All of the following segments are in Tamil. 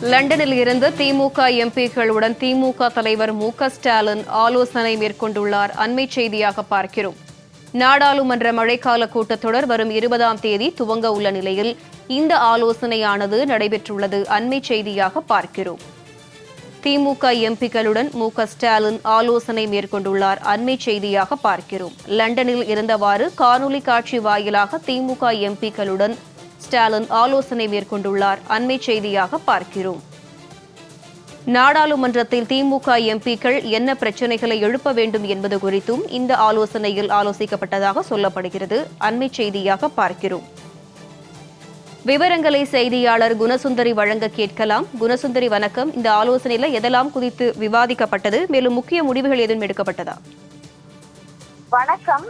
லண்டனில் இருந்து திமுக எம்பிக்களுடன் திமுக தலைவர் மு.க.ஸ்டாலின் ஆலோசனை மேற்கொண்டுள்ளார். அண்மை செய்தியாக பார்க்கிறோம். நாடாளுமன்ற மழைக்கால கூட்டத்தொடர் வரும் 20ஆம் தேதி துவங்க உள்ள நிலையில் இந்த ஆலோசனையானது நடைபெற்றுள்ளது. அண்மை செய்தியாக பார்க்கிறோம். திமுக எம்பிக்களுடன் மு.க.ஸ்டாலின் ஆலோசனை மேற்கொண்டுள்ளார். அண்மை செய்தியாக பார்க்கிறோம். லண்டனில் இருந்தவாறு காணொலி காட்சி வாயிலாக திமுக எம்பிக்களுடன் ஸ்டாலின் ஆலோசனை மேற்கொண்டுள்ளார். அண்மை செய்தியாக பார்க்கிறோம். நாடாளுமன்றத்தில் திமுக எம்பிக்கள் என்ன பிரச்சினைகளை எழுப்ப வேண்டும் என்பது குறித்தும் இந்த ஆலோசனையில் ஆலோசிக்கப்பட்டதாக சொல்லப்படுகிறது. அண்மை செய்தியாக பார்க்கிறோம். விவரங்களை செய்தியாளர் குணசுந்தரி வழங்க கேட்கலாம். குணசுந்தரி, வணக்கம். இந்த ஆலோசனையில எதெல்லாம் குறித்து விவாதிக்கப்பட்டது, மேலும் முக்கிய முடிவுகள் எதுவும் எடுக்கப்பட்டதா? வணக்கம்.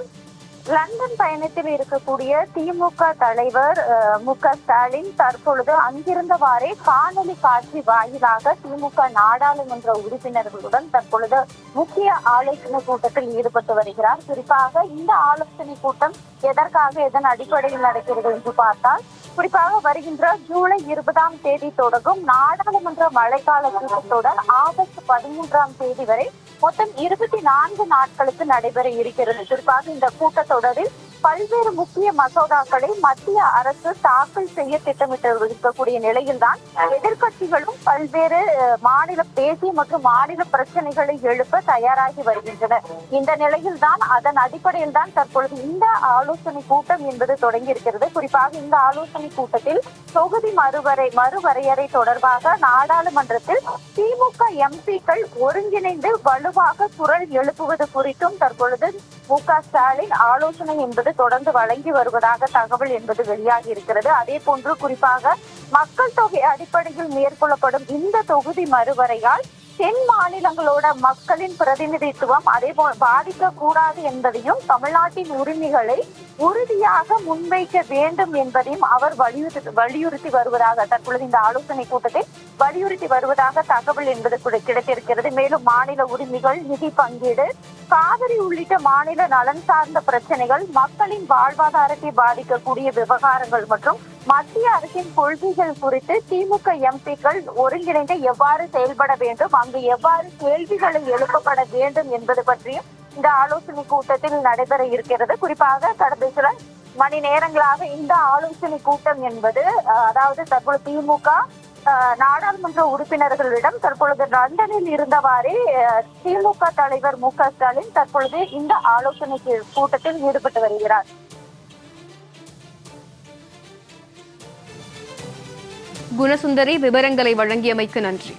லண்டன் பயணத்தில் இருக்கக்கூடிய திமுக தலைவர் மு.க.ஸ்டாலின் தற்பொழுது அங்கிருந்தவாறே காணொலி காட்சி வாயிலாக திமுக நாடாளுமன்ற உறுப்பினர்களுடன் தற்பொழுது முக்கிய ஆலோசனை கூட்டத்தில் ஈடுபட்டு வருகிறார். குறிப்பாக இந்த ஆலோசனை கூட்டம் எதன் அடிப்படையில் நடக்கிறது என்று பார்த்தால், குறிப்பாக வருகின்ற ஜூலை 20ஆம் தேதி தொடங்கும் நாடாளுமன்ற மழைக்கால கூட்டத்தொடர் ஆகஸ்ட் 13ஆம் தேதி வரை மொத்தம் 24 நாட்களுக்கு நடைபெற இருக்கிறது. குறிப்பாக இந்த கூட்டத்தொடரில் பல்வேறு முக்கிய மசோதாக்களை மத்திய அரசு தாக்கல் செய்ய திட்டமிட்டு இருக்கக்கூடிய நிலையில்தான் எதிர்கட்சிகளும் பல்வேறு தேசிய மற்றும் மாநில பிரச்சனைகளை எழுப்ப தயாராகி வருகின்றனர். இந்த நிலையில்தான் அதன் அடிப்படையில் தான் தற்பொழுது இந்த ஆலோசனை கூட்டம் என்பது தொடங்கி இருக்கிறது. குறிப்பாக இந்த ஆலோசனை கூட்டத்தில் தொகுதி மறுவரையறை தொடர்பாக நாடாளுமன்றத்தில் திமுக எம்பிக்கள் ஒருங்கிணைந்து வலுவாக குரல் எழுப்புவது குறித்தும் தற்பொழுது மு.க.ஸ்டாலின் ஆலோசனை என்பது தொடர்ந்து வழங்கி வருவதாக தகவல் என்பது வெளியாகி இருக்கிறது. அதே போன்று குறிப்பாக மக்கள் தொகை அடிப்படையில் மேற்கொள்ளப்படும் இந்த தொகுதி மறுவரையால் தென் மாநிலங்களோட மக்களின் பிரதிநிதித்துவம் அதே போல் பாதிக்க கூடாது என்பதையும், தமிழ்நாட்டின் உரிமைகளை உறுதியாக முன்வைக்க வேண்டும் என்பதையும் அவர் வலியுறுத்தி வருவதாக தற்பொழுது இந்த ஆலோசனை கூட்டத்தில் வலியுறுத்தி வருவதாக தகவல் என்பது கிடைத்திருக்கிறது. மேலும் மாநில உரிமைகள், நிதி பங்கீடு, காவிரி உள்ளிட்ட மாநில நலன் சார்ந்த பிரச்சனைகள், மக்களின் வாழ்வாதாரத்தை பாதிக்கக்கூடிய விவகாரங்கள் மற்றும் மத்திய அரசின் கொள்கைகள் குறித்து திமுக எம்பிக்கள் ஒருங்கிணைந்து எவ்வாறு செயல்பட வேண்டும், அங்கு எவ்வாறு கேள்விகளை எழுப்பப்பட வேண்டும் என்பது பற்றியும் இந்த ஆலோசனை கூட்டத்தில் நடைபெற இருக்கிறது. குறிப்பாக கடந்த சில மணி நேரங்களாக இந்த ஆலோசனை கூட்டம் என்பது அதாவது தற்போது திமுக நாடாளுமன்ற உறுப்பினர்களிடம் தற்பொழுது லண்டனில் இருந்தவாறே திமுக தலைவர் மு.க.ஸ்டாலின் தற்பொழுது இந்த ஆலோசனை கூட்டத்தில் ஈடுபட்டு வருகிறார். குணசுந்தரி, விவரங்களை வழங்கியமைக்கு நன்றி.